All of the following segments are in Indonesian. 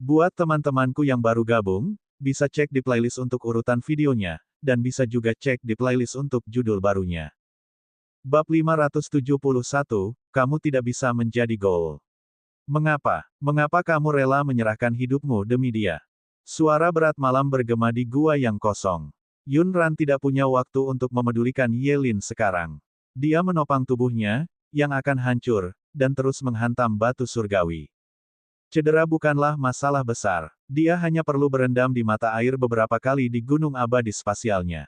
Buat teman-temanku yang baru gabung, bisa cek di playlist untuk urutan videonya, dan bisa juga cek di playlist untuk judul barunya. Bab 571, kamu tidak bisa menjadi Goal. Mengapa? Mengapa kamu rela menyerahkan hidupmu demi dia? Suara berat malam bergema di gua yang kosong. Yunran tidak punya waktu untuk memedulikan Yelin sekarang. Dia menopang tubuhnya, yang akan hancur, dan terus menghantam batu surgawi. Cedera bukanlah masalah besar. Dia hanya perlu berendam di mata air beberapa kali di gunung abadi spasialnya.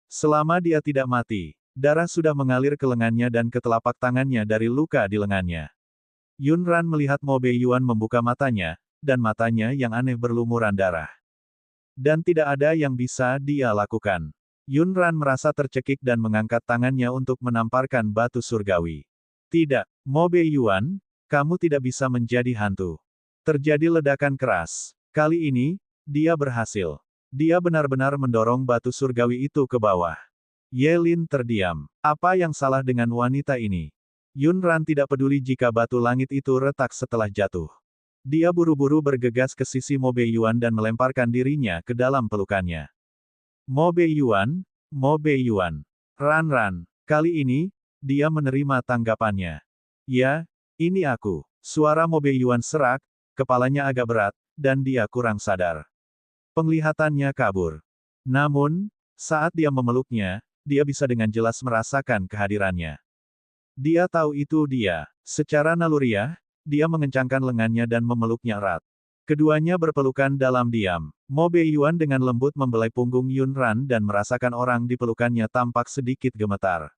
Selama dia tidak mati, darah sudah mengalir ke lengannya dan ke telapak tangannya dari luka di lengannya. Yunran melihat Mo Beiyuan membuka matanya, dan matanya yang aneh berlumuran darah. Dan tidak ada yang bisa dia lakukan. Yunran merasa tercekik dan mengangkat tangannya untuk menamparkan batu surgawi. Tidak, Mo Beiyuan, kamu tidak bisa menjadi hantu. Terjadi ledakan keras. Kali ini, dia berhasil. Dia benar-benar mendorong batu surgawi itu ke bawah. Yelin terdiam. Apa yang salah dengan wanita ini? Yunran tidak peduli jika batu langit itu retak setelah jatuh. Dia buru-buru bergegas ke sisi Mo Beiyuan dan melemparkan dirinya ke dalam pelukannya. Mo Beiyuan, Mo Beiyuan. Ran. Kali ini, dia menerima tanggapannya. Ya, ini aku. Suara Mo Beiyuan serak, kepalanya agak berat, dan dia kurang sadar. Penglihatannya kabur. Namun, saat dia memeluknya, dia bisa dengan jelas merasakan kehadirannya. Dia tahu itu dia. Secara naluriah, dia mengencangkan lengannya dan memeluknya erat. Keduanya berpelukan dalam diam. Mo Beiyuan dengan lembut membelai punggung Yunran dan merasakan orang di pelukannya tampak sedikit gemetar.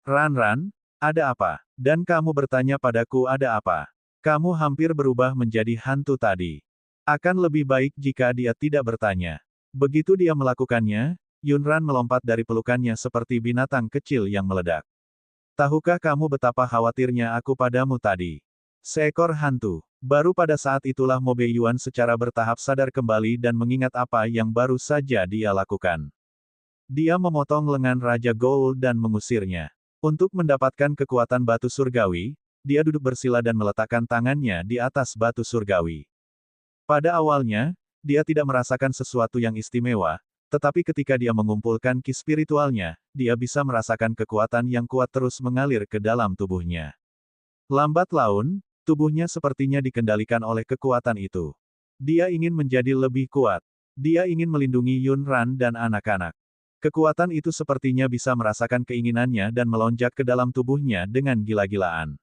Ran, ada apa? Dan kamu bertanya padaku ada apa? Kamu hampir berubah menjadi hantu tadi. Akan lebih baik jika dia tidak bertanya. Begitu dia melakukannya, Yunran melompat dari pelukannya seperti binatang kecil yang meledak. Tahukah kamu betapa khawatirnya aku padamu tadi? Seekor hantu. Baru pada saat itulah Mo Beiyuan secara bertahap sadar kembali dan mengingat apa yang baru saja dia lakukan. Dia memotong lengan Raja Goul dan mengusirnya. Untuk mendapatkan kekuatan batu surgawi, dia duduk bersila dan meletakkan tangannya di atas batu surgawi. Pada awalnya, dia tidak merasakan sesuatu yang istimewa, tetapi ketika dia mengumpulkan ki spiritualnya, dia bisa merasakan kekuatan yang kuat terus mengalir ke dalam tubuhnya. Lambat laun, tubuhnya sepertinya dikendalikan oleh kekuatan itu. Dia ingin menjadi lebih kuat. Dia ingin melindungi Yunran dan anak-anak. Kekuatan itu sepertinya bisa merasakan keinginannya dan melonjak ke dalam tubuhnya dengan gila-gilaan.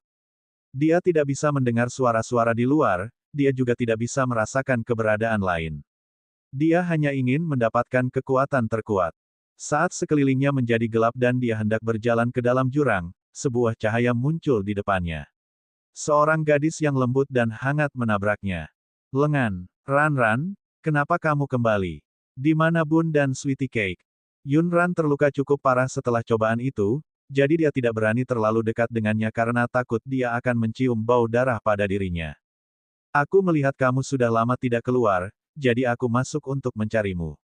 Dia tidak bisa mendengar suara-suara di luar, dia juga tidak bisa merasakan keberadaan lain. Dia hanya ingin mendapatkan kekuatan terkuat. Saat sekelilingnya menjadi gelap dan dia hendak berjalan ke dalam jurang, sebuah cahaya muncul di depannya. Seorang gadis yang lembut dan hangat menabraknya. Lengan, Ran, kenapa kamu kembali? Di mana Bun dan Sweetie Cake? Yunran terluka cukup parah setelah cobaan itu, jadi dia tidak berani terlalu dekat dengannya karena takut dia akan mencium bau darah pada dirinya. Aku melihat kamu sudah lama tidak keluar, jadi aku masuk untuk mencarimu.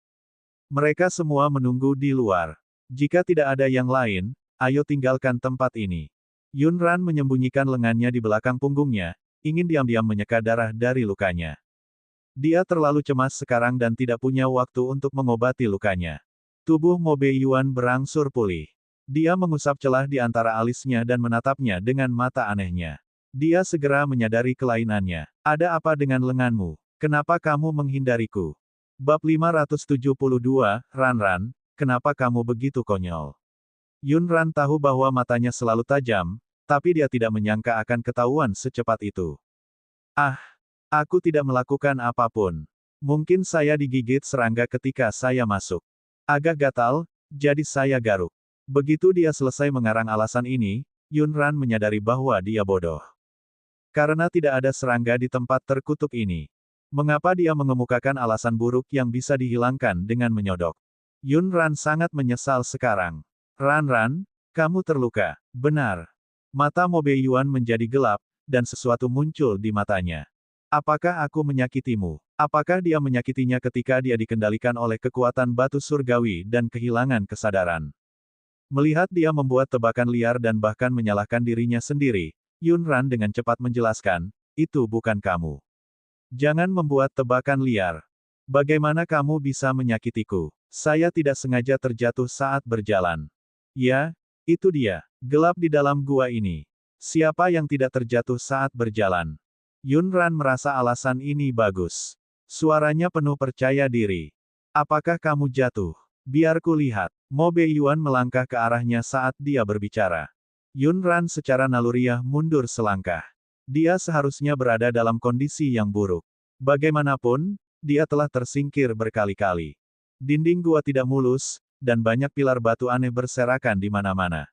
Mereka semua menunggu di luar. Jika tidak ada yang lain, ayo tinggalkan tempat ini. Yunran menyembunyikan lengannya di belakang punggungnya, ingin diam-diam menyeka darah dari lukanya. Dia terlalu cemas sekarang dan tidak punya waktu untuk mengobati lukanya. Tubuh Mo Beiyuan berangsur pulih. Dia mengusap celah di antara alisnya dan menatapnya dengan mata anehnya. Dia segera menyadari kelainannya. Ada apa dengan lenganmu? Kenapa kamu menghindariku? Bab 572, Ran, kenapa kamu begitu konyol? Yunran tahu bahwa matanya selalu tajam, tapi dia tidak menyangka akan ketahuan secepat itu. Ah, aku tidak melakukan apapun. Mungkin saya digigit serangga ketika saya masuk. Agak gatal, jadi saya garuk. Begitu dia selesai mengarang alasan ini, Yunran menyadari bahwa dia bodoh. Karena tidak ada serangga di tempat terkutuk ini. Mengapa dia mengemukakan alasan buruk yang bisa dihilangkan dengan menyodok? Yunran sangat menyesal sekarang. Ran, kamu terluka. Benar. Mata Mo Beiyuan menjadi gelap, dan sesuatu muncul di matanya. Apakah aku menyakitimu? Apakah dia menyakitinya ketika dia dikendalikan oleh kekuatan batu surgawi dan kehilangan kesadaran? Melihat dia membuat tebakan liar dan bahkan menyalahkan dirinya sendiri, Yunran dengan cepat menjelaskan, itu bukan kamu. Jangan membuat tebakan liar. Bagaimana kamu bisa menyakitiku? Saya tidak sengaja terjatuh saat berjalan. Ya, itu dia. Gelap di dalam gua ini. Siapa yang tidak terjatuh saat berjalan? Yunran merasa alasan ini bagus. Suaranya penuh percaya diri. Apakah kamu jatuh? Biar ku lihat. Mo Beiyuan melangkah ke arahnya saat dia berbicara. Yunran secara naluriah mundur selangkah. Dia seharusnya berada dalam kondisi yang buruk. Bagaimanapun, dia telah tersingkir berkali-kali. Dinding gua tidak mulus, dan banyak pilar batu aneh berserakan di mana-mana.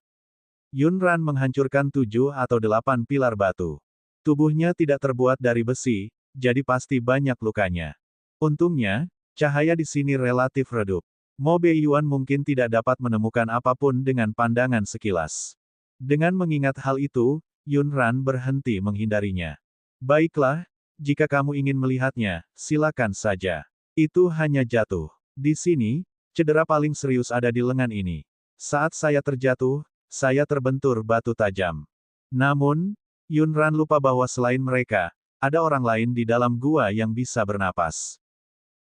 Yunran menghancurkan 7 atau 8 pilar batu. Tubuhnya tidak terbuat dari besi, jadi pasti banyak lukanya. Untungnya, cahaya di sini relatif redup. Mo Beiyuan mungkin tidak dapat menemukan apapun dengan pandangan sekilas. Dengan mengingat hal itu, Yunran berhenti menghindarinya. Baiklah, jika kamu ingin melihatnya, silakan saja. Itu hanya jatuh. Di sini, cedera paling serius ada di lengan ini. Saat saya terjatuh, saya terbentur batu tajam. Namun, Yunran lupa bahwa selain mereka, ada orang lain di dalam gua yang bisa bernapas.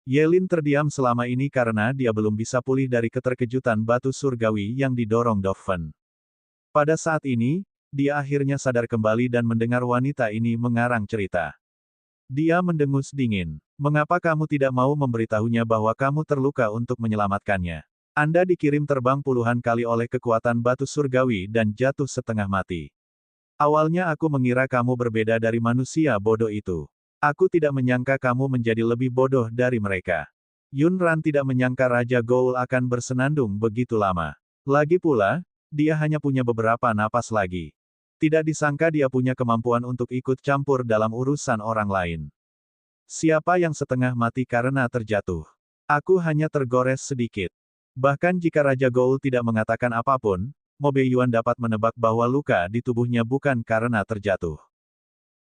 Yelin terdiam selama ini karena dia belum bisa pulih dari keterkejutan batu surgawi yang didorong Dofan. Pada saat ini, dia akhirnya sadar kembali dan mendengar wanita ini mengarang cerita. Dia mendengus dingin. Mengapa kamu tidak mau memberitahunya bahwa kamu terluka untuk menyelamatkannya? Anda dikirim terbang puluhan kali oleh kekuatan batu surgawi dan jatuh setengah mati. Awalnya aku mengira kamu berbeda dari manusia bodoh itu. Aku tidak menyangka kamu menjadi lebih bodoh dari mereka. Yunran tidak menyangka Raja Goul akan bersenandung begitu lama. Lagi pula, dia hanya punya beberapa napas lagi. Tidak disangka dia punya kemampuan untuk ikut campur dalam urusan orang lain. Siapa yang setengah mati karena terjatuh? Aku hanya tergores sedikit. Bahkan jika Raja Goul tidak mengatakan apapun, Mo Beiyuan dapat menebak bahwa luka di tubuhnya bukan karena terjatuh.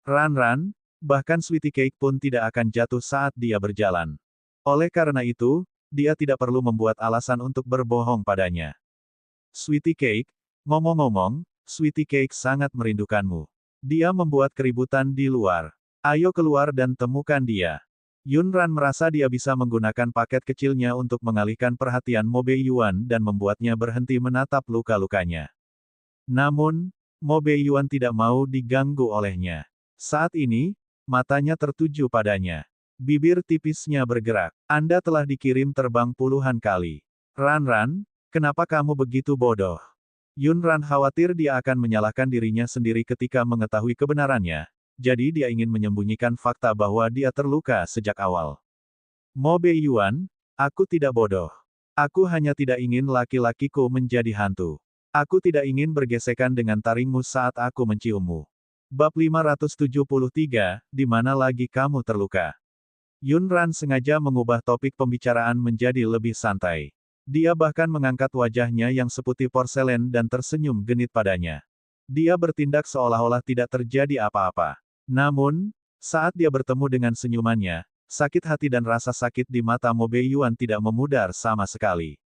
Ran, bahkan Sweetie Cake pun tidak akan jatuh saat dia berjalan. Oleh karena itu, dia tidak perlu membuat alasan untuk berbohong padanya. Sweetie Cake, ngomong-ngomong, Sweetie Cake sangat merindukanmu. Dia membuat keributan di luar. Ayo keluar dan temukan dia. Yunran merasa dia bisa menggunakan paket kecilnya untuk mengalihkan perhatian Mo Beiyuan dan membuatnya berhenti menatap luka-lukanya. Namun, Mo Beiyuan tidak mau diganggu olehnya. Saat ini, matanya tertuju padanya. Bibir tipisnya bergerak. Anda telah dikirim terbang puluhan kali. Ran, kenapa kamu begitu bodoh? Yunran khawatir dia akan menyalahkan dirinya sendiri ketika mengetahui kebenarannya. Jadi dia ingin menyembunyikan fakta bahwa dia terluka sejak awal. Mo Beiyuan, aku tidak bodoh. Aku hanya tidak ingin laki-lakiku menjadi hantu. Aku tidak ingin bergesekan dengan taringmu saat aku menciummu. Bab 573, di mana lagi kamu terluka? Yunran sengaja mengubah topik pembicaraan menjadi lebih santai. Dia bahkan mengangkat wajahnya yang seputih porselen dan tersenyum genit padanya. Dia bertindak seolah-olah tidak terjadi apa-apa. Namun, saat dia bertemu dengan senyumannya, sakit hati dan rasa sakit di mata Mo Beiyuan tidak memudar sama sekali.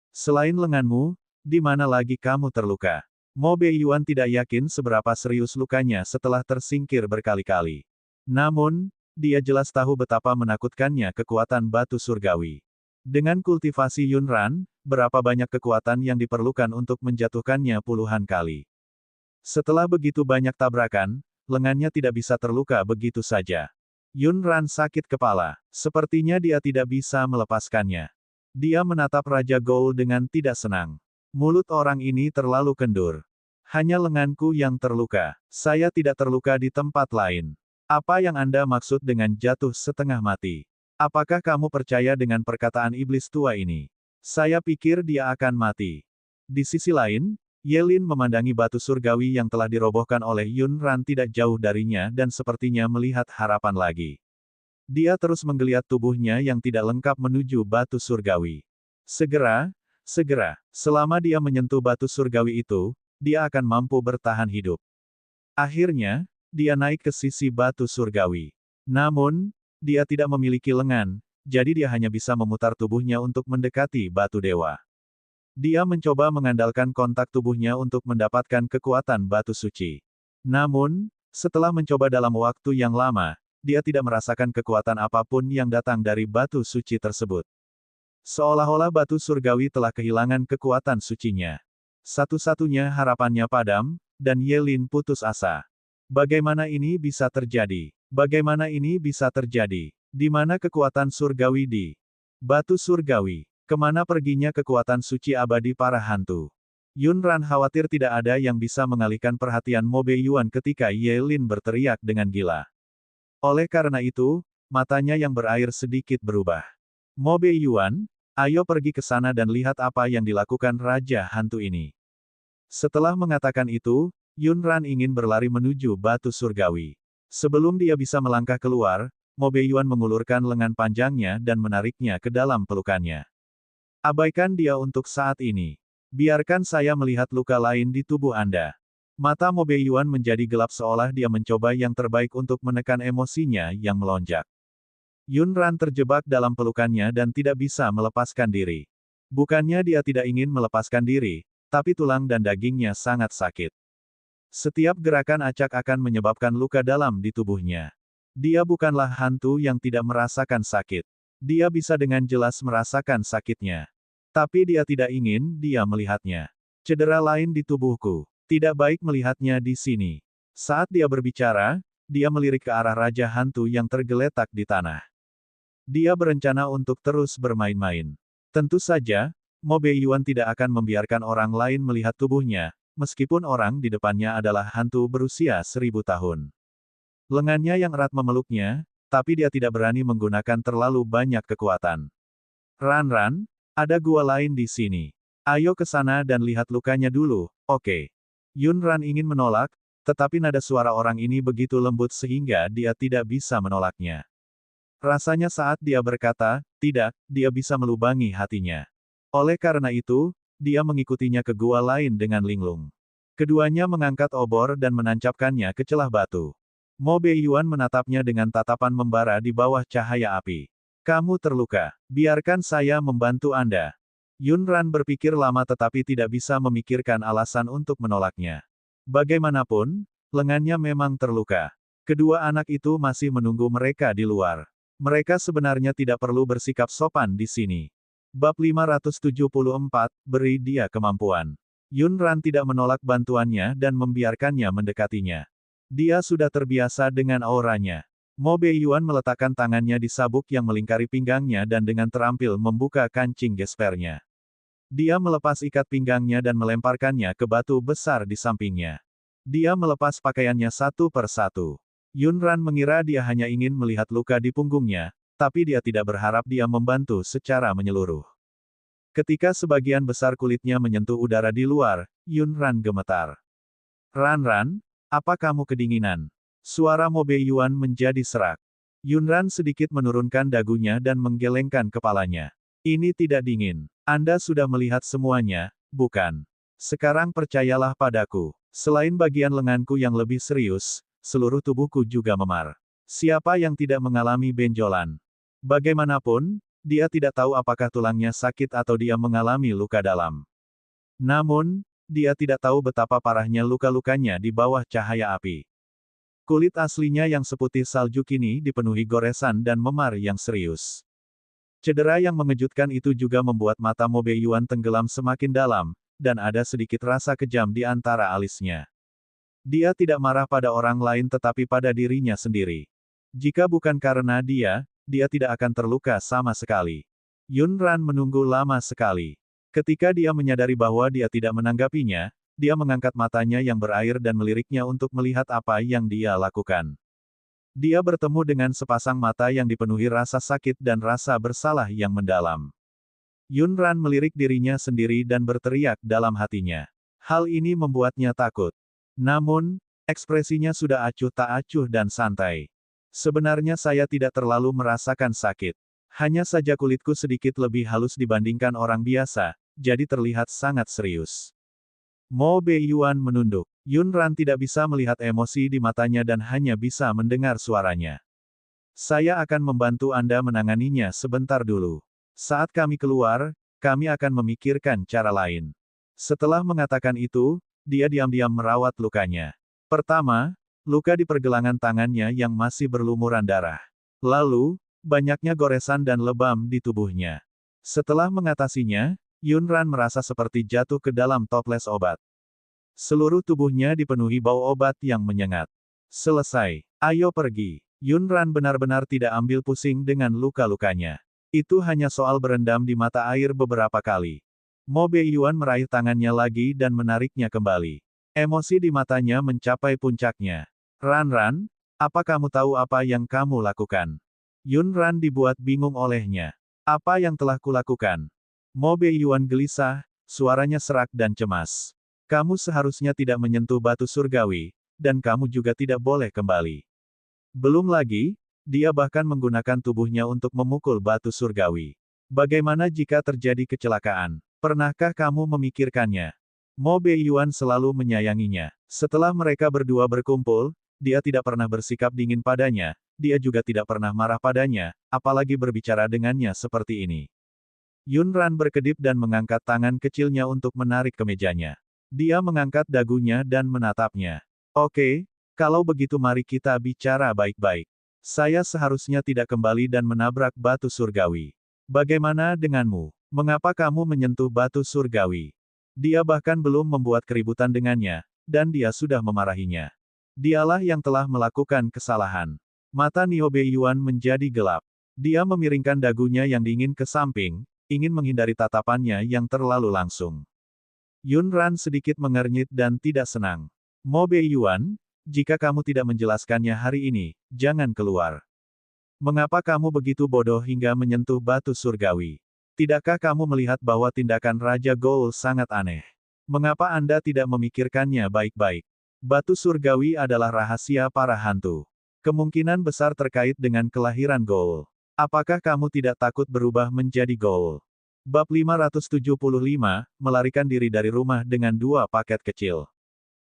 Selain lenganmu, di mana lagi kamu terluka? Mo Beiyuan tidak yakin seberapa serius lukanya setelah tersingkir berkali-kali. Namun, dia jelas tahu betapa menakutkannya kekuatan batu surgawi. Dengan kultivasi Yunran, berapa banyak kekuatan yang diperlukan untuk menjatuhkannya puluhan kali. Setelah begitu banyak tabrakan, lengannya tidak bisa terluka begitu saja. Yunran sakit kepala. Sepertinya dia tidak bisa melepaskannya. Dia menatap Raja Goul dengan tidak senang. Mulut orang ini terlalu kendur. Hanya lenganku yang terluka. Saya tidak terluka di tempat lain. Apa yang Anda maksud dengan jatuh setengah mati? Apakah kamu percaya dengan perkataan iblis tua ini? Saya pikir dia akan mati. Di sisi lain, Yelin memandangi batu surgawi yang telah dirobohkan oleh Yunran tidak jauh darinya dan sepertinya melihat harapan lagi. Dia terus menggeliat tubuhnya yang tidak lengkap menuju batu surgawi. Segera, selama dia menyentuh batu surgawi itu, dia akan mampu bertahan hidup. Akhirnya, dia naik ke sisi batu surgawi. Namun, dia tidak memiliki lengan, jadi dia hanya bisa memutar tubuhnya untuk mendekati batu dewa. Dia mencoba mengandalkan kontak tubuhnya untuk mendapatkan kekuatan batu suci. Namun, setelah mencoba dalam waktu yang lama, dia tidak merasakan kekuatan apapun yang datang dari batu suci tersebut. Seolah-olah batu surgawi telah kehilangan kekuatan sucinya. Satu-satunya harapannya padam, dan Yelin putus asa. Bagaimana ini bisa terjadi? Bagaimana ini bisa terjadi? Di mana kekuatan surgawi di batu surgawi? Kemana perginya kekuatan suci abadi para hantu? Yunran khawatir tidak ada yang bisa mengalihkan perhatian Mo Beiyuan ketika Yelin berteriak dengan gila. Oleh karena itu, matanya yang berair sedikit berubah. Mo Beiyuan, ayo pergi ke sana dan lihat apa yang dilakukan Raja Hantu ini. Setelah mengatakan itu, Yunran ingin berlari menuju batu surgawi. Sebelum dia bisa melangkah keluar, Mo Beiyuan mengulurkan lengan panjangnya dan menariknya ke dalam pelukannya. Abaikan dia untuk saat ini. Biarkan saya melihat luka lain di tubuh Anda. Mata Mo Beiyuan menjadi gelap seolah dia mencoba yang terbaik untuk menekan emosinya yang melonjak. Yunran terjebak dalam pelukannya dan tidak bisa melepaskan diri. Bukannya dia tidak ingin melepaskan diri, tapi tulang dan dagingnya sangat sakit. Setiap gerakan acak akan menyebabkan luka dalam di tubuhnya. Dia bukanlah hantu yang tidak merasakan sakit. Dia bisa dengan jelas merasakan sakitnya. Tapi dia tidak ingin dia melihatnya. Cedera lain di tubuhku. Tidak baik melihatnya di sini. Saat dia berbicara, dia melirik ke arah Raja Hantu yang tergeletak di tanah. Dia berencana untuk terus bermain-main. Tentu saja, Mo Beiyuan tidak akan membiarkan orang lain melihat tubuhnya, meskipun orang di depannya adalah hantu berusia 1000 tahun. Lengannya yang erat memeluknya, tapi dia tidak berani menggunakan terlalu banyak kekuatan. Ran, ada gua lain di sini. Ayo ke sana dan lihat lukanya dulu, oke. Yunran ingin menolak, tetapi nada suara orang ini begitu lembut sehingga dia tidak bisa menolaknya. Rasanya saat dia berkata, tidak, dia bisa melubangi hatinya. Oleh karena itu, dia mengikutinya ke gua lain dengan linglung. Keduanya mengangkat obor dan menancapkannya ke celah batu. Mo Beiyuan menatapnya dengan tatapan membara di bawah cahaya api. Kamu terluka. Biarkan saya membantu Anda. Yunran berpikir lama tetapi tidak bisa memikirkan alasan untuk menolaknya. Bagaimanapun, lengannya memang terluka. Kedua anak itu masih menunggu mereka di luar. Mereka sebenarnya tidak perlu bersikap sopan di sini. Bab 574, beri dia kemampuan. Yunran tidak menolak bantuannya dan membiarkannya mendekatinya. Dia sudah terbiasa dengan auranya. Mo Beiyuan meletakkan tangannya di sabuk yang melingkari pinggangnya dan dengan terampil membuka kancing gespernya. Dia melepas ikat pinggangnya dan melemparkannya ke batu besar di sampingnya. Dia melepas pakaiannya satu per satu. Yunran mengira dia hanya ingin melihat luka di punggungnya, tapi dia tidak berharap dia membantu secara menyeluruh. Ketika sebagian besar kulitnya menyentuh udara di luar, Yunran gemetar. Ran, apa kamu kedinginan? Suara Mo Beiyuan menjadi serak. Yunran sedikit menurunkan dagunya dan menggelengkan kepalanya. Ini tidak dingin. Anda sudah melihat semuanya, bukan? Sekarang percayalah padaku. Selain bagian lenganku yang lebih serius, seluruh tubuhku juga memar. Siapa yang tidak mengalami benjolan? Bagaimanapun, dia tidak tahu apakah tulangnya sakit atau dia mengalami luka dalam. Namun, dia tidak tahu betapa parahnya luka-lukanya di bawah cahaya api. Kulit aslinya yang seputih salju kini dipenuhi goresan dan memar yang serius. Cedera yang mengejutkan itu juga membuat mata Mo Beiyuan tenggelam semakin dalam, dan ada sedikit rasa kejam di antara alisnya. Dia tidak marah pada orang lain tetapi pada dirinya sendiri. Jika bukan karena dia tidak akan terluka sama sekali. Yunran menunggu lama sekali. Ketika dia menyadari bahwa dia tidak menanggapinya, dia mengangkat matanya yang berair dan meliriknya untuk melihat apa yang dia lakukan. Dia bertemu dengan sepasang mata yang dipenuhi rasa sakit dan rasa bersalah yang mendalam. Yunran melirik dirinya sendiri dan berteriak dalam hatinya. Hal ini membuatnya takut. Namun, ekspresinya sudah acuh tak acuh dan santai. Sebenarnya saya tidak terlalu merasakan sakit. Hanya saja kulitku sedikit lebih halus dibandingkan orang biasa, jadi terlihat sangat serius. Mo Beiyuan menunduk. Yunran tidak bisa melihat emosi di matanya dan hanya bisa mendengar suaranya. Saya akan membantu Anda menanganinya sebentar dulu. Saat kami keluar, kami akan memikirkan cara lain. Setelah mengatakan itu, dia diam-diam merawat lukanya. Pertama, luka di pergelangan tangannya yang masih berlumuran darah. Lalu, banyaknya goresan dan lebam di tubuhnya. Setelah mengatasinya, Yunran merasa seperti jatuh ke dalam toples obat. Seluruh tubuhnya dipenuhi bau obat yang menyengat. Selesai. Ayo pergi. Yunran benar-benar tidak ambil pusing dengan luka-lukanya. Itu hanya soal berendam di mata air beberapa kali. Mo Beiyuan meraih tangannya lagi dan menariknya kembali. Emosi di matanya mencapai puncaknya. Ran, apa kamu tahu apa yang kamu lakukan? Yunran dibuat bingung olehnya. Apa yang telah kulakukan? Mo Beiyuan gelisah, suaranya serak dan cemas. Kamu seharusnya tidak menyentuh batu surgawi, dan kamu juga tidak boleh kembali. Belum lagi, dia bahkan menggunakan tubuhnya untuk memukul batu surgawi. Bagaimana jika terjadi kecelakaan? Pernahkah kamu memikirkannya? Mo Beiyuan selalu menyayanginya. Setelah mereka berdua berkumpul, dia tidak pernah bersikap dingin padanya, dia juga tidak pernah marah padanya, apalagi berbicara dengannya seperti ini. Yunran berkedip dan mengangkat tangan kecilnya untuk menarik kemejanya. Dia mengangkat dagunya dan menatapnya. Oke, kalau begitu mari kita bicara baik-baik. Saya seharusnya tidak kembali dan menabrak batu surgawi. Bagaimana denganmu? Mengapa kamu menyentuh batu surgawi? Dia bahkan belum membuat keributan dengannya, dan dia sudah memarahinya. Dialah yang telah melakukan kesalahan. Mata Niu Beiyuan menjadi gelap. Dia memiringkan dagunya yang dingin ke samping, ingin menghindari tatapannya yang terlalu langsung. Yunran sedikit mengernyit dan tidak senang. Mo Beiyuan, jika kamu tidak menjelaskannya hari ini, jangan keluar. Mengapa kamu begitu bodoh hingga menyentuh batu surgawi? Tidakkah kamu melihat bahwa tindakan Raja Goul sangat aneh? Mengapa Anda tidak memikirkannya baik-baik? Batu surgawi adalah rahasia para hantu. Kemungkinan besar terkait dengan kelahiran Goul. Apakah kamu tidak takut berubah menjadi Goul? Bab 575, melarikan diri dari rumah dengan 2 paket kecil.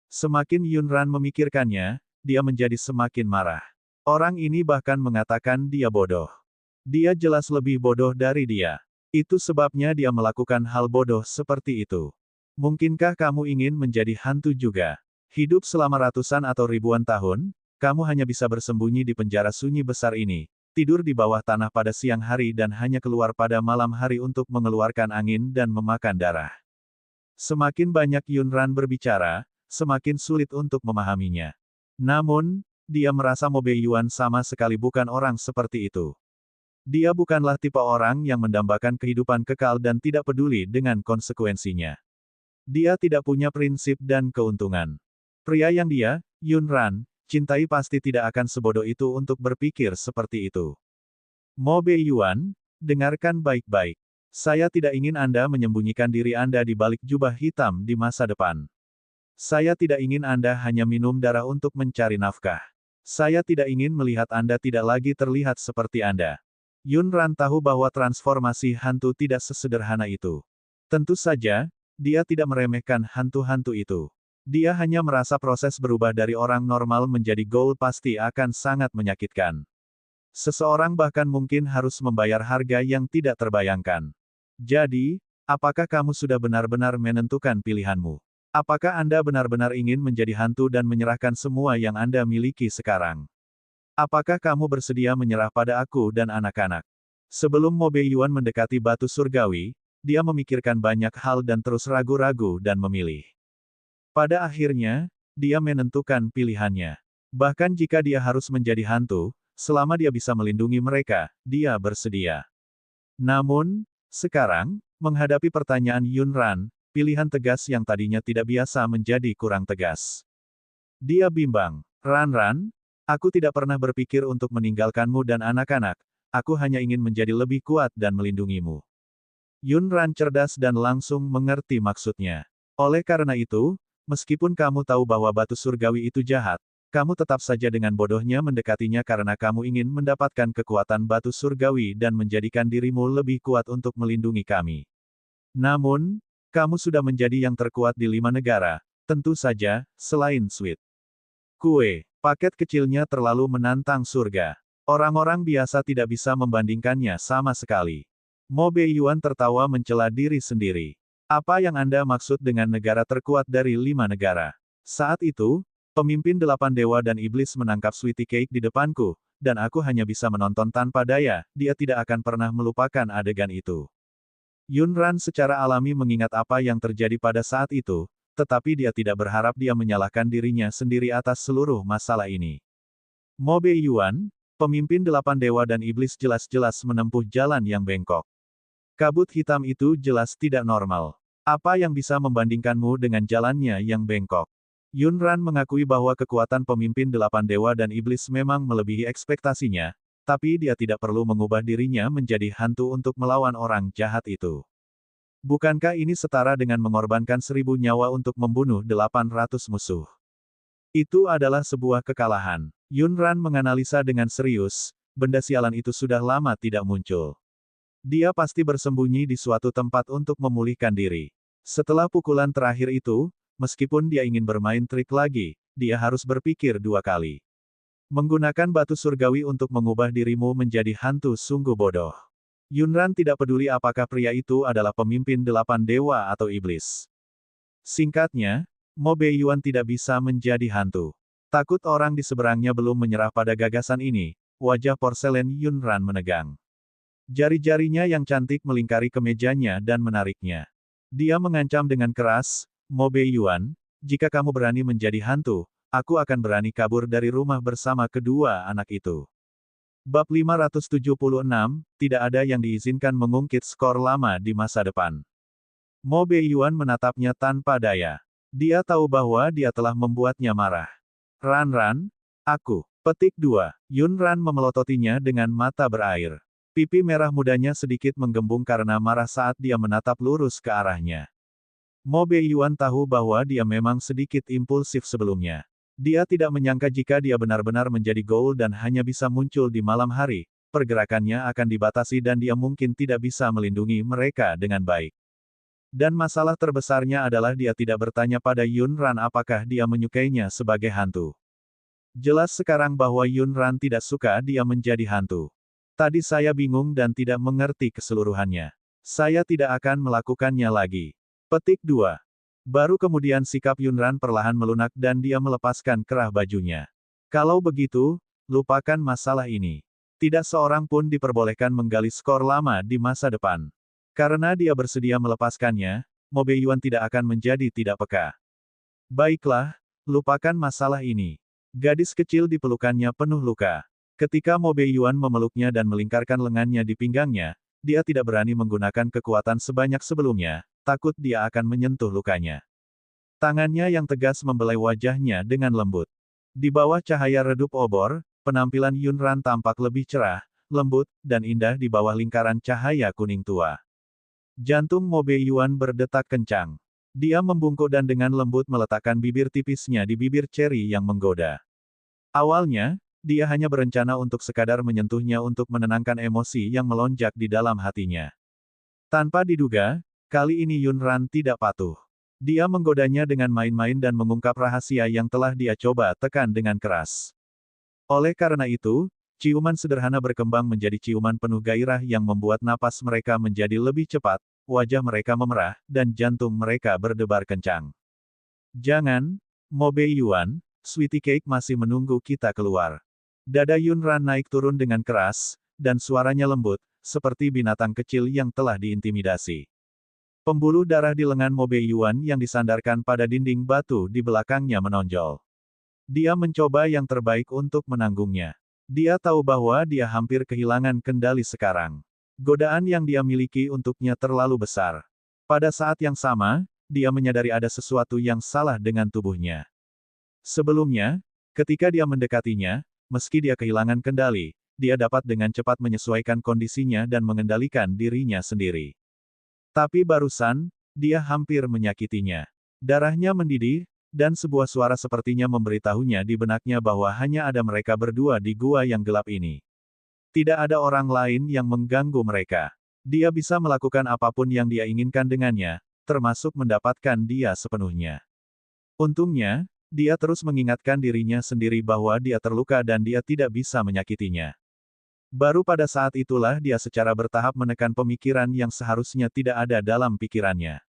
Semakin Yunran memikirkannya, dia menjadi semakin marah. Orang ini bahkan mengatakan dia bodoh. Dia jelas lebih bodoh dari dia. Itu sebabnya dia melakukan hal bodoh seperti itu. Mungkinkah kamu ingin menjadi hantu juga? Hidup selama ratusan atau ribuan tahun, kamu hanya bisa bersembunyi di penjara sunyi besar ini, tidur di bawah tanah pada siang hari dan hanya keluar pada malam hari untuk mengeluarkan angin dan memakan darah. Semakin banyak Yunran berbicara, semakin sulit untuk memahaminya. Namun, dia merasa Mo Beiyuan sama sekali bukan orang seperti itu. Dia bukanlah tipe orang yang mendambakan kehidupan kekal dan tidak peduli dengan konsekuensinya. Dia tidak punya prinsip dan keuntungan. Pria yang dia, Yunran, cintai pasti tidak akan sebodoh itu untuk berpikir seperti itu. Mo Beiyuan, dengarkan baik-baik. Saya tidak ingin Anda menyembunyikan diri Anda di balik jubah hitam di masa depan. Saya tidak ingin Anda hanya minum darah untuk mencari nafkah. Saya tidak ingin melihat Anda tidak lagi terlihat seperti Anda. Yunran tahu bahwa transformasi hantu tidak sesederhana itu. Tentu saja, dia tidak meremehkan hantu-hantu itu. Dia hanya merasa proses berubah dari orang normal menjadi Goul pasti akan sangat menyakitkan. Seseorang bahkan mungkin harus membayar harga yang tidak terbayangkan. Jadi, apakah kamu sudah benar-benar menentukan pilihanmu? Apakah Anda benar-benar ingin menjadi hantu dan menyerahkan semua yang Anda miliki sekarang? Apakah kamu bersedia menyerah pada aku dan anak-anak? Sebelum Mo Beiyuan mendekati batu surgawi, dia memikirkan banyak hal dan terus ragu-ragu dan memilih. Pada akhirnya, dia menentukan pilihannya. Bahkan jika dia harus menjadi hantu, selama dia bisa melindungi mereka, dia bersedia. Namun, sekarang, menghadapi pertanyaan Yunran, pilihan tegas yang tadinya tidak biasa menjadi kurang tegas. Dia bimbang. Ran, aku tidak pernah berpikir untuk meninggalkanmu dan anak-anak, aku hanya ingin menjadi lebih kuat dan melindungimu. Yunran cerdas dan langsung mengerti maksudnya. Oleh karena itu, meskipun kamu tahu bahwa batu surgawi itu jahat, kamu tetap saja dengan bodohnya mendekatinya karena kamu ingin mendapatkan kekuatan batu surgawi dan menjadikan dirimu lebih kuat untuk melindungi kami. Namun, kamu sudah menjadi yang terkuat di 5 negara, tentu saja, selain Sweet. Kue, paket kecilnya terlalu menantang surga. Orang-orang biasa tidak bisa membandingkannya sama sekali. Mo Beiyuan tertawa mencela diri sendiri. Apa yang Anda maksud dengan negara terkuat dari 5 negara? Saat itu, Pemimpin delapan dewa dan iblis menangkap Sweetie Cake di depanku, dan aku hanya bisa menonton tanpa daya, dia tidak akan pernah melupakan adegan itu. Yunran secara alami mengingat apa yang terjadi pada saat itu, tetapi dia tidak berharap dia menyalahkan dirinya sendiri atas seluruh masalah ini. Mo Beiyuan, pemimpin delapan dewa dan iblis jelas-jelas menempuh jalan yang bengkok. Kabut hitam itu jelas tidak normal. Apa yang bisa membandingkanmu dengan jalannya yang bengkok? Yunran mengakui bahwa kekuatan pemimpin delapan dewa dan iblis memang melebihi ekspektasinya, tapi dia tidak perlu mengubah dirinya menjadi hantu untuk melawan orang jahat itu. Bukankah ini setara dengan mengorbankan 1000 nyawa untuk membunuh 800 musuh? Itu adalah sebuah kekalahan. Yunran menganalisa dengan serius, benda sialan itu sudah lama tidak muncul. Dia pasti bersembunyi di suatu tempat untuk memulihkan diri. Setelah pukulan terakhir itu, meskipun dia ingin bermain trik lagi, dia harus berpikir 2 kali. Menggunakan batu surgawi untuk mengubah dirimu menjadi hantu sungguh bodoh. Yunran tidak peduli apakah pria itu adalah pemimpin delapan dewa atau iblis. Singkatnya, Mo Beiyuan tidak bisa menjadi hantu. Takut orang di seberangnya belum menyerah pada gagasan ini, wajah porselen Yunran menegang. Jari-jarinya yang cantik melingkari kemejanya dan menariknya. Dia mengancam dengan keras, Mo Beiyuan, jika kamu berani menjadi hantu, aku akan berani kabur dari rumah bersama kedua anak itu. Bab 576, tidak ada yang diizinkan mengungkit skor lama di masa depan. Mo Beiyuan menatapnya tanpa daya. Dia tahu bahwa dia telah membuatnya marah. Ran, aku. Petik 2. Yunran memelototinya dengan mata berair. Pipi merah mudanya sedikit menggembung karena marah saat dia menatap lurus ke arahnya. Mo Beiyuan tahu bahwa dia memang sedikit impulsif sebelumnya. Dia tidak menyangka jika dia benar-benar menjadi ghoul dan hanya bisa muncul di malam hari, pergerakannya akan dibatasi dan dia mungkin tidak bisa melindungi mereka dengan baik. Dan masalah terbesarnya adalah dia tidak bertanya pada Yunran apakah dia menyukainya sebagai hantu. Jelas sekarang bahwa Yunran tidak suka dia menjadi hantu. Tadi saya bingung dan tidak mengerti keseluruhannya. Saya tidak akan melakukannya lagi. Petik 2. Baru kemudian sikap Yunran perlahan melunak dan dia melepaskan kerah bajunya. Kalau begitu, lupakan masalah ini. Tidak seorang pun diperbolehkan menggali skor lama di masa depan. Karena dia bersedia melepaskannya, Mo Beiyuan tidak akan menjadi tidak peka. Baiklah, lupakan masalah ini. Gadis kecil di pelukannya penuh luka. Ketika Mo Beiyuan memeluknya dan melingkarkan lengannya di pinggangnya, dia tidak berani menggunakan kekuatan sebanyak sebelumnya, takut dia akan menyentuh lukanya. Tangannya yang tegas membelai wajahnya dengan lembut. Di bawah cahaya redup obor, penampilan Yunran tampak lebih cerah, lembut, dan indah di bawah lingkaran cahaya kuning tua. Jantung Mo Beiyuan berdetak kencang. Dia membungkuk dan dengan lembut meletakkan bibir tipisnya di bibir Cherry yang menggoda. Awalnya, dia hanya berencana untuk sekadar menyentuhnya untuk menenangkan emosi yang melonjak di dalam hatinya. Tanpa diduga, kali ini Yunran tidak patuh. Dia menggodanya dengan main-main dan mengungkap rahasia yang telah dia coba tekan dengan keras. Oleh karena itu, ciuman sederhana berkembang menjadi ciuman penuh gairah yang membuat napas mereka menjadi lebih cepat, wajah mereka memerah, dan jantung mereka berdebar kencang. Jangan, Mo Beiyuan, Sweetie Cake masih menunggu kita keluar. Dada Yunran naik turun dengan keras, dan suaranya lembut, seperti binatang kecil yang telah diintimidasi. Pembuluh darah di lengan Mo Beiyuan yang disandarkan pada dinding batu di belakangnya menonjol. Dia mencoba yang terbaik untuk menanggungnya. Dia tahu bahwa dia hampir kehilangan kendali sekarang. Godaan yang dia miliki untuknya terlalu besar. Pada saat yang sama, dia menyadari ada sesuatu yang salah dengan tubuhnya. Sebelumnya, ketika dia mendekatinya, meski dia kehilangan kendali, dia dapat dengan cepat menyesuaikan kondisinya dan mengendalikan dirinya sendiri. Tapi barusan, dia hampir menyakitinya. Darahnya mendidih, dan sebuah suara sepertinya memberitahunya di benaknya bahwa hanya ada mereka berdua di gua yang gelap ini. Tidak ada orang lain yang mengganggu mereka. Dia bisa melakukan apapun yang dia inginkan dengannya, termasuk mendapatkan dia sepenuhnya. Untungnya, dia terus mengingatkan dirinya sendiri bahwa dia terluka dan dia tidak bisa menyakitinya. Baru pada saat itulah dia secara bertahap menekan pemikiran yang seharusnya tidak ada dalam pikirannya.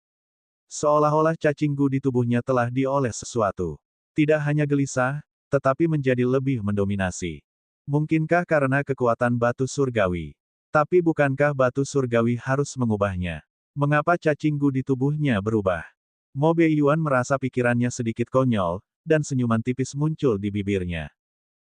Seolah-olah cacing gu di tubuhnya telah dioles sesuatu. Tidak hanya gelisah, tetapi menjadi lebih mendominasi. Mungkinkah karena kekuatan batu surgawi? Tapi bukankah batu surgawi harus mengubahnya? Mengapa cacing gu di tubuhnya berubah? Mo Beiyuan merasa pikirannya sedikit konyol, dan senyuman tipis muncul di bibirnya.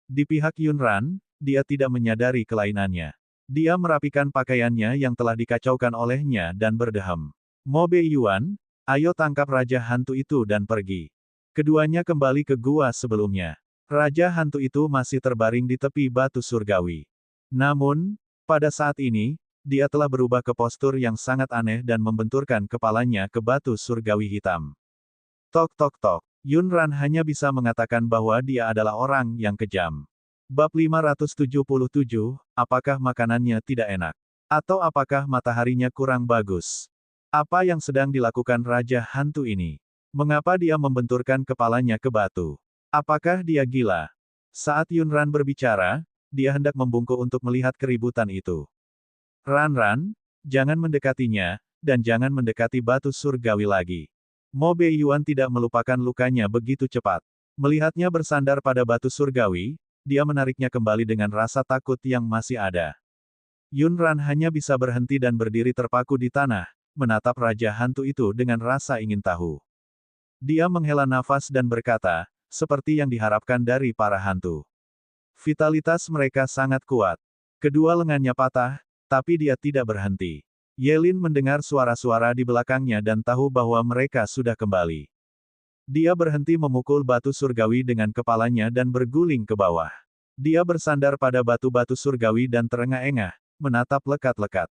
Di pihak Yunran, dia tidak menyadari kelainannya. Dia merapikan pakaiannya yang telah dikacaukan olehnya dan berdeham. Mo Beiyuan, ayo tangkap Raja Hantu itu dan pergi. Keduanya kembali ke gua sebelumnya. Raja Hantu itu masih terbaring di tepi batu surgawi. Namun, pada saat ini, dia telah berubah ke postur yang sangat aneh dan membenturkan kepalanya ke batu surgawi hitam. Tok tok tok. Yunran hanya bisa mengatakan bahwa dia adalah orang yang kejam. Bab 577, apakah makanannya tidak enak? Atau apakah mataharinya kurang bagus? Apa yang sedang dilakukan Raja Hantu ini? Mengapa dia membenturkan kepalanya ke batu? Apakah dia gila? Saat Yunran berbicara, dia hendak membungkuk untuk melihat keributan itu. Ran, jangan mendekatinya, dan jangan mendekati batu surgawi lagi. Mo Beiyuan tidak melupakan lukanya begitu cepat. Melihatnya bersandar pada batu surgawi, dia menariknya kembali dengan rasa takut yang masih ada. Yunran hanya bisa berhenti dan berdiri terpaku di tanah, menatap Raja Hantu itu dengan rasa ingin tahu. Dia menghela nafas dan berkata, seperti yang diharapkan dari para hantu. Vitalitas mereka sangat kuat. Kedua lengannya patah, tapi dia tidak berhenti. Yelin mendengar suara-suara di belakangnya dan tahu bahwa mereka sudah kembali. Dia berhenti memukul batu surgawi dengan kepalanya dan berguling ke bawah. Dia bersandar pada batu-batu surgawi dan terengah-engah, menatap lekat-lekat.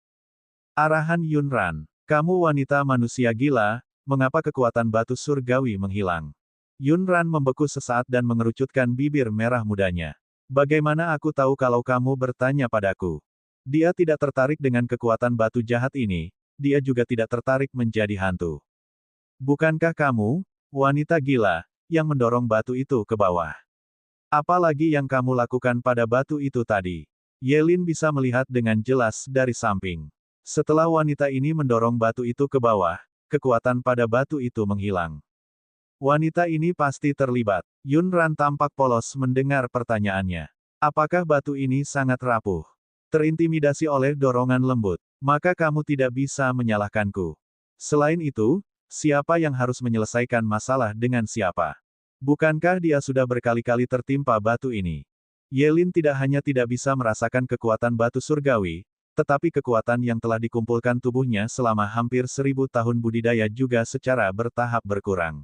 Arahan Yunran, kamu wanita manusia gila, mengapa kekuatan batu surgawi menghilang? Yunran membeku sesaat dan mengerucutkan bibir merah mudanya. Bagaimana aku tahu kalau kamu bertanya padaku? Dia tidak tertarik dengan kekuatan batu jahat ini, dia juga tidak tertarik menjadi hantu. Bukankah kamu, wanita gila, yang mendorong batu itu ke bawah? Apalagi yang kamu lakukan pada batu itu tadi? Yelin bisa melihat dengan jelas dari samping. Setelah wanita ini mendorong batu itu ke bawah, kekuatan pada batu itu menghilang. Wanita ini pasti terlibat. Yunran tampak polos mendengar pertanyaannya. Apakah batu ini sangat rapuh? Terintimidasi oleh dorongan lembut, maka kamu tidak bisa menyalahkanku. Selain itu, siapa yang harus menyelesaikan masalah dengan siapa? Bukankah dia sudah berkali-kali tertimpa batu ini? Yelin tidak hanya tidak bisa merasakan kekuatan batu surgawi, tetapi kekuatan yang telah dikumpulkan tubuhnya selama hampir 1000 tahun budidaya juga secara bertahap berkurang.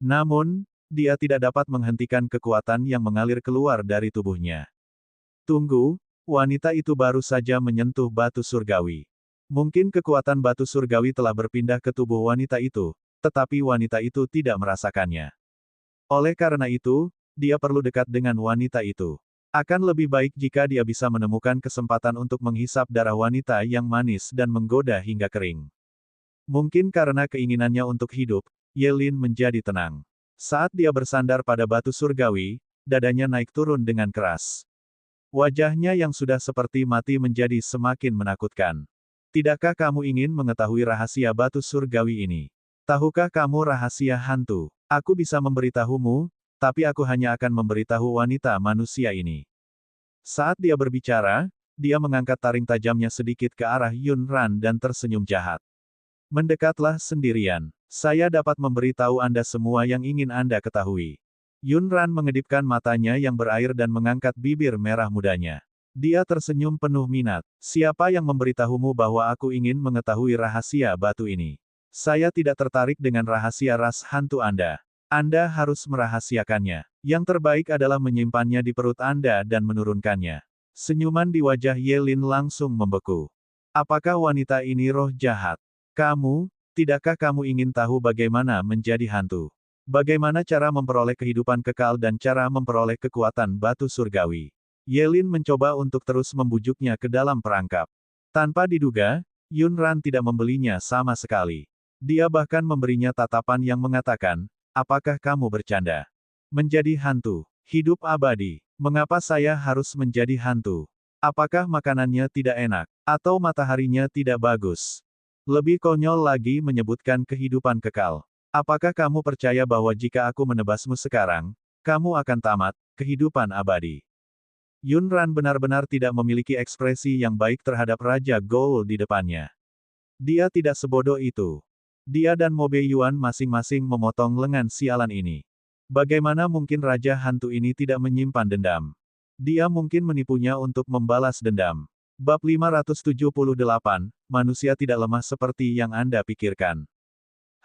Namun, dia tidak dapat menghentikan kekuatan yang mengalir keluar dari tubuhnya. Tunggu, wanita itu baru saja menyentuh batu surgawi. Mungkin kekuatan batu surgawi telah berpindah ke tubuh wanita itu, tetapi wanita itu tidak merasakannya. Oleh karena itu, dia perlu dekat dengan wanita itu. Akan lebih baik jika dia bisa menemukan kesempatan untuk menghisap darah wanita yang manis dan menggoda hingga kering. Mungkin karena keinginannya untuk hidup, Yelin menjadi tenang. Saat dia bersandar pada batu surgawi, dadanya naik turun dengan keras. Wajahnya yang sudah seperti mati menjadi semakin menakutkan. Tidakkah kamu ingin mengetahui rahasia batu surgawi ini? Tahukah kamu rahasia hantu? Aku bisa memberitahumu, tapi aku hanya akan memberitahu wanita manusia ini. Saat dia berbicara, dia mengangkat taring tajamnya sedikit ke arah Yunran dan tersenyum jahat. Mendekatlah sendirian. Saya dapat memberitahu Anda semua yang ingin Anda ketahui. Yunran mengedipkan matanya yang berair dan mengangkat bibir merah mudanya. Dia tersenyum penuh minat. Siapa yang memberitahumu bahwa aku ingin mengetahui rahasia batu ini? Saya tidak tertarik dengan rahasia ras hantu Anda. Anda harus merahasiakannya. Yang terbaik adalah menyimpannya di perut Anda dan menurunkannya. Senyuman di wajah Yelin langsung membeku. Apakah wanita ini roh jahat? Kamu, tidakkah kamu ingin tahu bagaimana menjadi hantu? Bagaimana cara memperoleh kehidupan kekal dan cara memperoleh kekuatan batu surgawi? Yelin mencoba untuk terus membujuknya ke dalam perangkap. Tanpa diduga, Yunran tidak membelinya sama sekali. Dia bahkan memberinya tatapan yang mengatakan, apakah kamu bercanda? Menjadi hantu, hidup abadi. Mengapa saya harus menjadi hantu? Apakah makanannya tidak enak? Atau mataharinya tidak bagus? Lebih konyol lagi menyebutkan kehidupan kekal. Apakah kamu percaya bahwa jika aku menebasmu sekarang, kamu akan tamat, kehidupan abadi? Yun Ran benar-benar tidak memiliki ekspresi yang baik terhadap Raja Goul di depannya. Dia tidak sebodoh itu. Dia dan Mo Beiyuan masing-masing memotong lengan sialan ini. Bagaimana mungkin Raja Hantu ini tidak menyimpan dendam? Dia mungkin menipunya untuk membalas dendam. Bab 578, manusia tidak lemah seperti yang Anda pikirkan.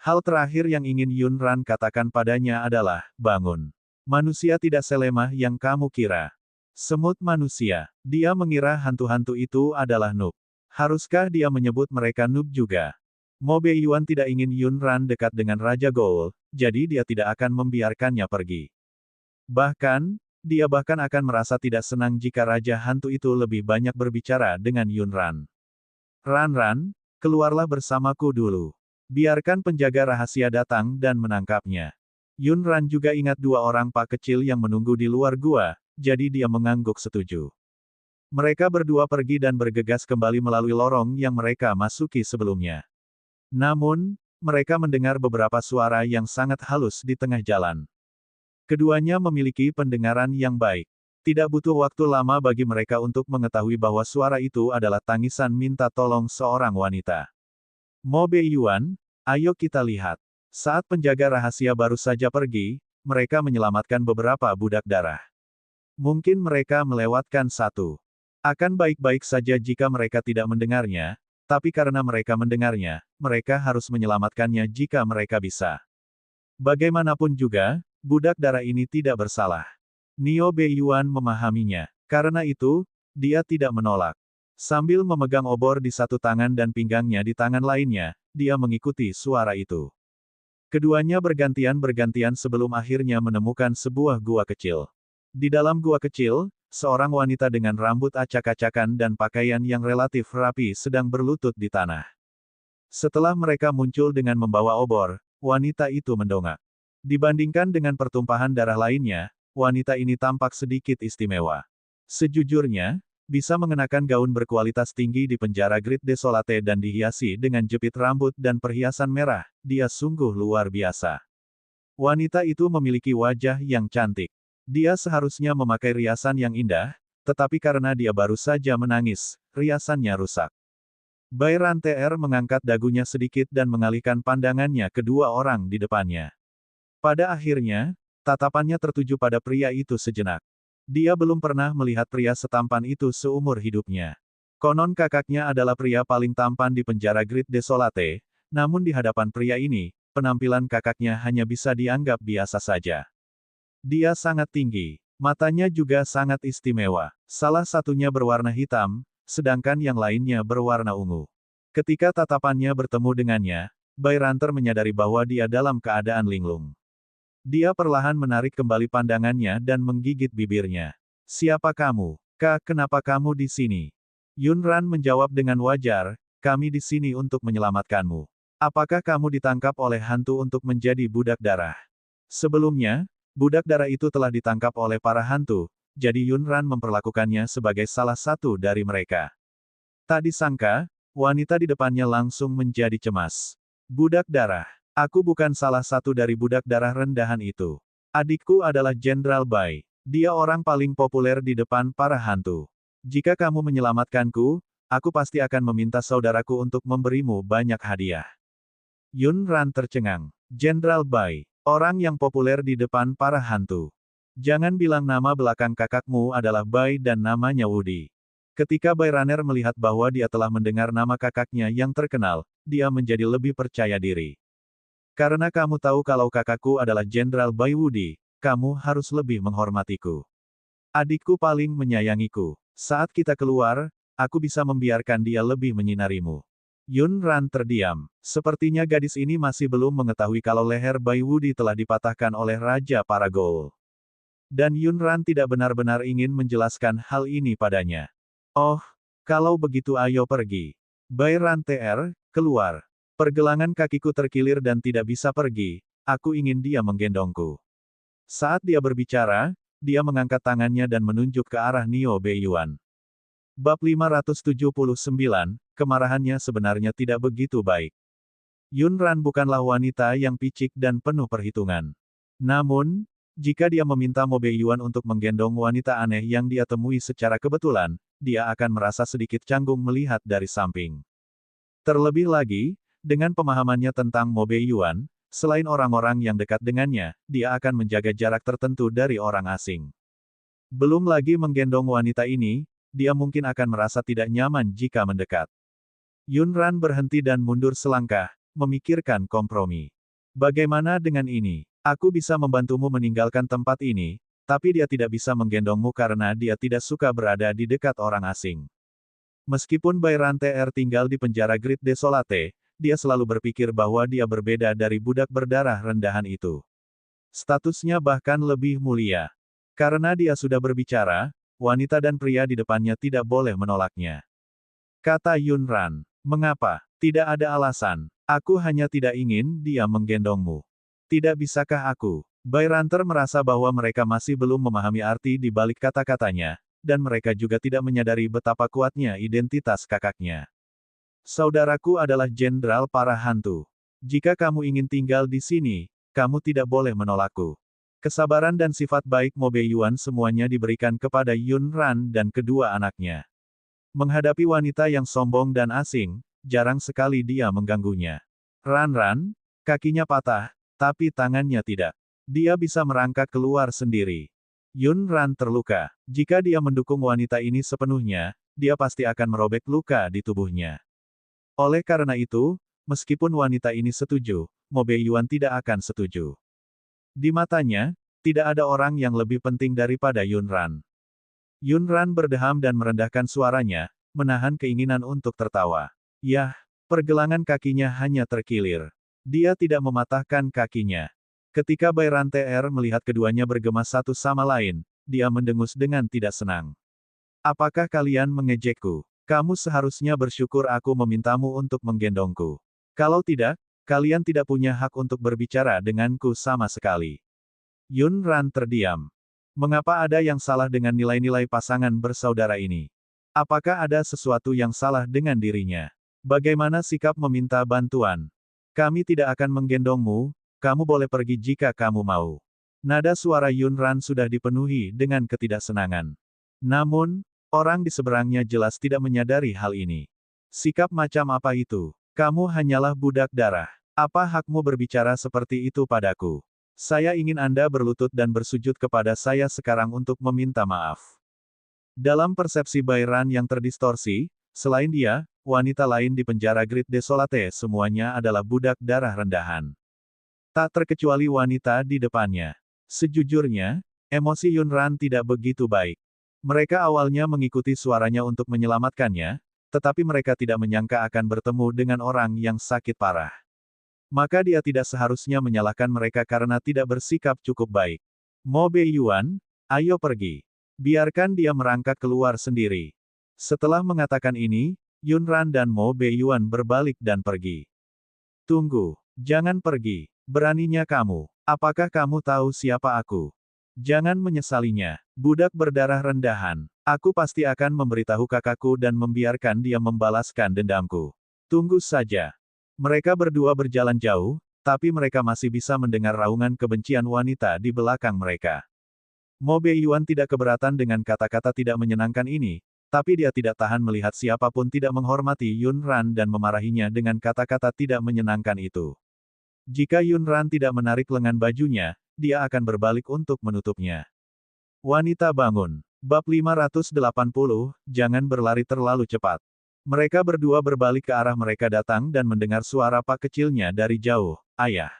Hal terakhir yang ingin Yun Ran katakan padanya adalah, bangun. Manusia tidak selemah yang kamu kira. Semut manusia. Dia mengira hantu-hantu itu adalah noob. Haruskah dia menyebut mereka noob juga? Mo Beiyuan tidak ingin Yun Ran dekat dengan Raja Goul, jadi dia tidak akan membiarkannya pergi. Bahkan, dia akan merasa tidak senang jika Raja Hantu itu lebih banyak berbicara dengan Yun Ran. Ran, keluarlah bersamaku dulu. Biarkan penjaga rahasia datang dan menangkapnya. Yun Ran juga ingat dua orang pak kecil yang menunggu di luar gua, jadi dia mengangguk setuju. Mereka berdua pergi dan bergegas kembali melalui lorong yang mereka masuki sebelumnya. Namun, mereka mendengar beberapa suara yang sangat halus di tengah jalan. Keduanya memiliki pendengaran yang baik. Tidak butuh waktu lama bagi mereka untuk mengetahui bahwa suara itu adalah tangisan minta tolong seorang wanita. Mo Beiyuan, ayo kita lihat. Saat penjaga rahasia baru saja pergi, mereka menyelamatkan beberapa budak darah. Mungkin mereka melewatkan satu. Akan baik-baik saja jika mereka tidak mendengarnya, tapi karena mereka mendengarnya, mereka harus menyelamatkannya jika mereka bisa. Bagaimanapun juga, budak darah ini tidak bersalah. Nio Beiyuan memahaminya. Karena itu, dia tidak menolak. Sambil memegang obor di satu tangan dan pinggangnya di tangan lainnya, dia mengikuti suara itu. Keduanya bergantian sebelum akhirnya menemukan sebuah gua kecil. Di dalam gua kecil, seorang wanita dengan rambut acak-acakan dan pakaian yang relatif rapi sedang berlutut di tanah. Setelah mereka muncul dengan membawa obor, wanita itu mendongak. Dibandingkan dengan pertumpahan darah lainnya, wanita ini tampak sedikit istimewa. Sejujurnya, bisa mengenakan gaun berkualitas tinggi di penjara Great Desolate dan dihiasi dengan jepit rambut dan perhiasan merah, dia sungguh luar biasa. Wanita itu memiliki wajah yang cantik. Dia seharusnya memakai riasan yang indah, tetapi karena dia baru saja menangis, riasannya rusak. Bai Ran TR mengangkat dagunya sedikit dan mengalihkan pandangannya ke dua orang di depannya. Pada akhirnya, tatapannya tertuju pada pria itu sejenak. Dia belum pernah melihat pria setampan itu seumur hidupnya. Konon kakaknya adalah pria paling tampan di penjara Great Desolate, namun di hadapan pria ini, penampilan kakaknya hanya bisa dianggap biasa saja. Dia sangat tinggi. Matanya juga sangat istimewa. Salah satunya berwarna hitam, sedangkan yang lainnya berwarna ungu. Ketika tatapannya bertemu dengannya, Bai Ranter menyadari bahwa dia dalam keadaan linglung. Dia perlahan menarik kembali pandangannya dan menggigit bibirnya. Siapa kamu? Kenapa kamu di sini? Yun Ran menjawab dengan wajar, kami di sini untuk menyelamatkanmu. Apakah kamu ditangkap oleh hantu untuk menjadi budak darah? Sebelumnya, budak darah itu telah ditangkap oleh para hantu, jadi Yun Ran memperlakukannya sebagai salah satu dari mereka. Tak disangka, wanita di depannya langsung menjadi cemas. Budak darah. Aku bukan salah satu dari budak darah rendahan itu. Adikku adalah Jenderal Bai. Dia orang paling populer di depan para hantu. Jika kamu menyelamatkanku, aku pasti akan meminta saudaraku untuk memberimu banyak hadiah. Yun Ran tercengang. Jenderal Bai. Orang yang populer di depan para hantu. Jangan bilang nama belakang kakakmu adalah Bai dan namanya Wudi. Ketika Bai Raner melihat bahwa dia telah mendengar nama kakaknya yang terkenal, dia menjadi lebih percaya diri. Karena kamu tahu kalau kakakku adalah Jenderal Bai Wudi, kamu harus lebih menghormatiku. Adikku paling menyayangiku. Saat kita keluar, aku bisa membiarkan dia lebih menyinarimu. Yun Ran terdiam. Sepertinya gadis ini masih belum mengetahui kalau leher Bai Wudi telah dipatahkan oleh Raja para Goul. Dan Yun Ran tidak benar-benar ingin menjelaskan hal ini padanya. Oh, kalau begitu ayo pergi. Bai Ran TR, keluar. Pergelangan kakiku terkilir dan tidak bisa pergi, aku ingin dia menggendongku. Saat dia berbicara, dia mengangkat tangannya dan menunjuk ke arah Nio Beiyuan. Bab 579, kemarahannya sebenarnya tidak begitu baik. Yunran bukanlah wanita yang picik dan penuh perhitungan. Namun, jika dia meminta Mo Beiyuan untuk menggendong wanita aneh yang dia temui secara kebetulan, dia akan merasa sedikit canggung melihat dari samping. Terlebih lagi, dengan pemahamannya tentang Mo Beiyuan, selain orang-orang yang dekat dengannya, dia akan menjaga jarak tertentu dari orang asing. Belum lagi menggendong wanita ini, dia mungkin akan merasa tidak nyaman jika mendekat. Yunran berhenti dan mundur selangkah, memikirkan kompromi. Bagaimana dengan ini? Aku bisa membantumu meninggalkan tempat ini, tapi dia tidak bisa menggendongmu karena dia tidak suka berada di dekat orang asing. Meskipun Bayran TR tinggal di penjara Great Desolate, dia selalu berpikir bahwa dia berbeda dari budak berdarah rendahan itu. Statusnya bahkan lebih mulia. Karena dia sudah berbicara, wanita dan pria di depannya tidak boleh menolaknya. Kata Yunran, mengapa? Tidak ada alasan. Aku hanya tidak ingin dia menggendongmu. Tidak bisakah aku? Bayranter merasa bahwa mereka masih belum memahami arti di balik kata-katanya, dan mereka juga tidak menyadari betapa kuatnya identitas kakaknya. Saudaraku adalah jenderal para hantu. Jika kamu ingin tinggal di sini, kamu tidak boleh menolakku. Kesabaran dan sifat baik Mo Beiyuan semuanya diberikan kepada Yunran dan kedua anaknya. Menghadapi wanita yang sombong dan asing, jarang sekali dia mengganggunya. Ran, kakinya patah, tapi tangannya tidak. Dia bisa merangkak keluar sendiri. Yunran terluka. Jika dia mendukung wanita ini sepenuhnya, dia pasti akan merobek luka di tubuhnya. Oleh karena itu, meskipun wanita ini setuju, Mo Beiyuan tidak akan setuju. Di matanya, tidak ada orang yang lebih penting daripada Yunran. Yunran berdeham dan merendahkan suaranya, menahan keinginan untuk tertawa. Yah, pergelangan kakinya hanya terkilir. Dia tidak mematahkan kakinya. Ketika Bayran TR melihat keduanya bergema satu sama lain, dia mendengus dengan tidak senang. Apakah kalian mengejekku? Kamu seharusnya bersyukur aku memintamu untuk menggendongku. Kalau tidak, kalian tidak punya hak untuk berbicara denganku sama sekali. Yunran terdiam. Mengapa ada yang salah dengan nilai-nilai pasangan bersaudara ini? Apakah ada sesuatu yang salah dengan dirinya? Bagaimana sikap meminta bantuan? Kami tidak akan menggendongmu, kamu boleh pergi jika kamu mau. Nada suara Yunran sudah dipenuhi dengan ketidaksenangan. Namun, orang di seberangnya jelas tidak menyadari hal ini. Sikap macam apa itu? Kamu hanyalah budak darah. Apa hakmu berbicara seperti itu padaku? Saya ingin Anda berlutut dan bersujud kepada saya sekarang untuk meminta maaf. Dalam persepsi Bayran yang terdistorsi, selain dia, wanita lain di penjara Great Desolate semuanya adalah budak darah rendahan. Tak terkecuali wanita di depannya. Sejujurnya, emosi Yunran tidak begitu baik. Mereka awalnya mengikuti suaranya untuk menyelamatkannya, tetapi mereka tidak menyangka akan bertemu dengan orang yang sakit parah. Maka dia tidak seharusnya menyalahkan mereka karena tidak bersikap cukup baik. Mo Beiyuan, ayo pergi. Biarkan dia merangkak keluar sendiri. Setelah mengatakan ini, Yunran dan Mo Beiyuan berbalik dan pergi. Tunggu, jangan pergi. Beraninya kamu. Apakah kamu tahu siapa aku? Jangan menyesalinya. Budak berdarah rendahan. Aku pasti akan memberitahu kakakku dan membiarkan dia membalaskan dendamku. Tunggu saja. Mereka berdua berjalan jauh, tapi mereka masih bisa mendengar raungan kebencian wanita di belakang mereka. Mo Beiyuan tidak keberatan dengan kata-kata tidak menyenangkan ini, tapi dia tidak tahan melihat siapapun tidak menghormati Yunran dan memarahinya dengan kata-kata tidak menyenangkan itu. Jika Yunran tidak menarik lengan bajunya, dia akan berbalik untuk menutupnya. Wanita bangun. Bab 580, jangan berlari terlalu cepat. Mereka berdua berbalik ke arah mereka datang dan mendengar suara pak kecilnya dari jauh. Ayah.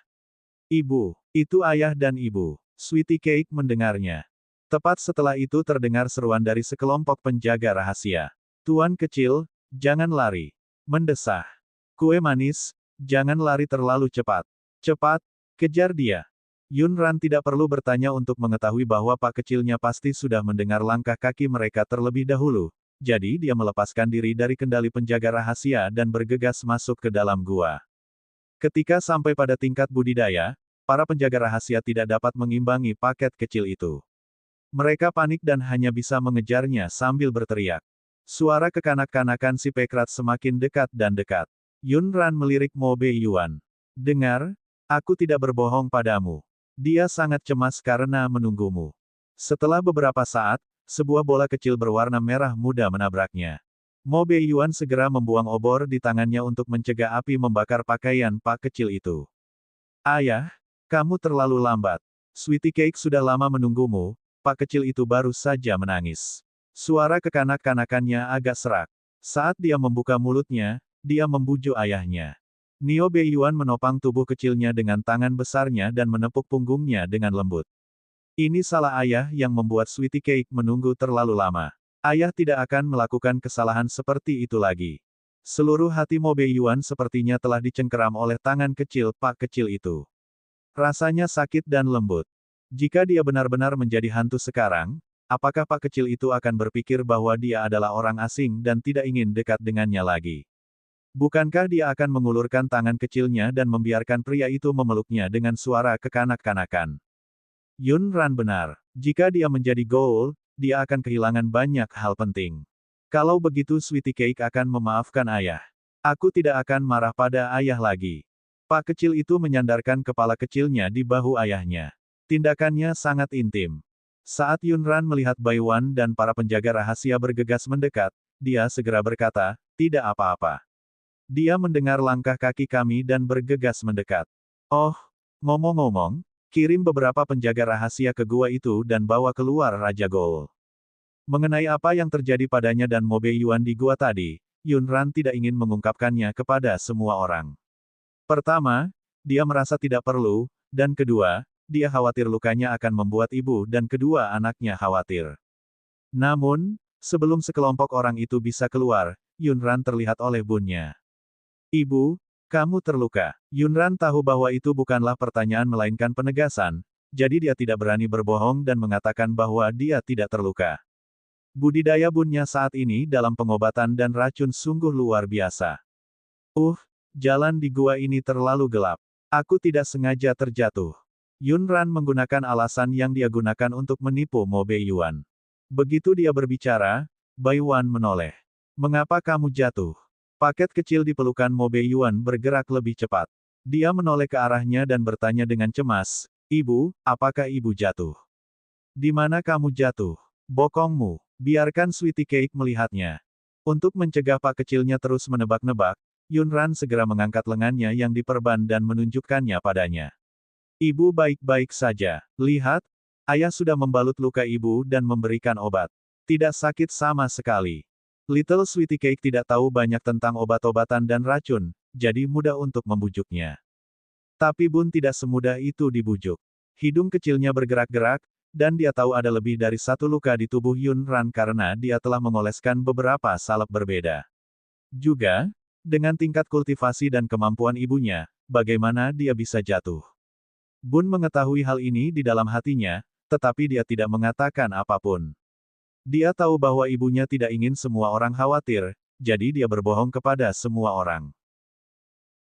Ibu. Itu ayah dan ibu. Sweetie Cake mendengarnya. Tepat setelah itu terdengar seruan dari sekelompok penjaga rahasia. Tuan kecil, jangan lari. Mendesah. Kue manis, jangan lari terlalu cepat. Cepat, kejar dia. Yunran tidak perlu bertanya untuk mengetahui bahwa pak kecilnya pasti sudah mendengar langkah kaki mereka terlebih dahulu, jadi dia melepaskan diri dari kendali penjaga rahasia dan bergegas masuk ke dalam gua. Ketika sampai pada tingkat budidaya, para penjaga rahasia tidak dapat mengimbangi paket kecil itu. Mereka panik dan hanya bisa mengejarnya sambil berteriak. Suara kekanak-kanakan si Pekrat semakin dekat dan dekat. Yun Ran melirik Mo Beiyuan. Dengar, aku tidak berbohong padamu. Dia sangat cemas karena menunggumu. Setelah beberapa saat, sebuah bola kecil berwarna merah muda menabraknya. Mo Beiyuan segera membuang obor di tangannya untuk mencegah api membakar pakaian Pak kecil itu. Ayah, kamu terlalu lambat. Sweetie Cake sudah lama menunggumu. Pak kecil itu baru saja menangis. Suara kekanak-kanakannya agak serak. Saat dia membuka mulutnya, dia membujuk ayahnya. Nio Beiyuan menopang tubuh kecilnya dengan tangan besarnya dan menepuk punggungnya dengan lembut. Ini salah ayah yang membuat Sweetie Cake menunggu terlalu lama. Ayah tidak akan melakukan kesalahan seperti itu lagi. Seluruh hati Mo Beiyuan sepertinya telah dicengkeram oleh tangan kecil Pak kecil itu. Rasanya sakit dan lembut. Jika dia benar-benar menjadi hantu sekarang, apakah Pak kecil itu akan berpikir bahwa dia adalah orang asing dan tidak ingin dekat dengannya lagi? Bukankah dia akan mengulurkan tangan kecilnya dan membiarkan pria itu memeluknya dengan suara kekanak-kanakan? Yun Ran benar. Jika dia menjadi Goal, dia akan kehilangan banyak hal penting. Kalau begitu Sweetie Cake akan memaafkan ayah. Aku tidak akan marah pada ayah lagi. Pak kecil itu menyandarkan kepala kecilnya di bahu ayahnya. Tindakannya sangat intim. Saat Yun Ran melihat Bai Wan dan para penjaga rahasia bergegas mendekat, dia segera berkata, tidak apa-apa. Dia mendengar langkah kaki kami dan bergegas mendekat. Oh, ngomong-ngomong, kirim beberapa penjaga rahasia ke gua itu dan bawa keluar Raja Goal. Mengenai apa yang terjadi padanya dan Mo Beiyuan di gua tadi, Yun Ran tidak ingin mengungkapkannya kepada semua orang. Pertama, dia merasa tidak perlu, dan kedua, dia khawatir lukanya akan membuat ibu dan kedua anaknya khawatir. Namun, sebelum sekelompok orang itu bisa keluar, Yun Ran terlihat oleh bunnya. Ibu, kamu terluka. Yun Ran tahu bahwa itu bukanlah pertanyaan melainkan penegasan, jadi dia tidak berani berbohong dan mengatakan bahwa dia tidak terluka. Budidaya bunnya saat ini dalam pengobatan dan racun sungguh luar biasa. Jalan di gua ini terlalu gelap. Aku tidak sengaja terjatuh. Yun Ran menggunakan alasan yang dia gunakan untuk menipu Mo Beiyuan. Begitu dia berbicara, Bai Wan menoleh. Mengapa kamu jatuh? Paket kecil di pelukan Mo Beiyuan bergerak lebih cepat. Dia menoleh ke arahnya dan bertanya dengan cemas, Ibu, apakah ibu jatuh? Di mana kamu jatuh? Bokongmu. Biarkan Sweetie Cake melihatnya. Untuk mencegah Pak kecilnya terus menebak-nebak, Yun Ran segera mengangkat lengannya yang diperban dan menunjukkannya padanya. Ibu baik-baik saja. Lihat, ayah sudah membalut luka ibu dan memberikan obat. Tidak sakit sama sekali. Little Sweetie Cake tidak tahu banyak tentang obat-obatan dan racun, jadi mudah untuk membujuknya. Tapi Bun tidak semudah itu dibujuk. Hidung kecilnya bergerak-gerak, dan dia tahu ada lebih dari satu luka di tubuh Yun Ran karena dia telah mengoleskan beberapa salep berbeda. Juga, dengan tingkat kultivasi dan kemampuan ibunya, bagaimana dia bisa jatuh? Bun mengetahui hal ini di dalam hatinya, tetapi dia tidak mengatakan apapun. Dia tahu bahwa ibunya tidak ingin semua orang khawatir, jadi dia berbohong kepada semua orang.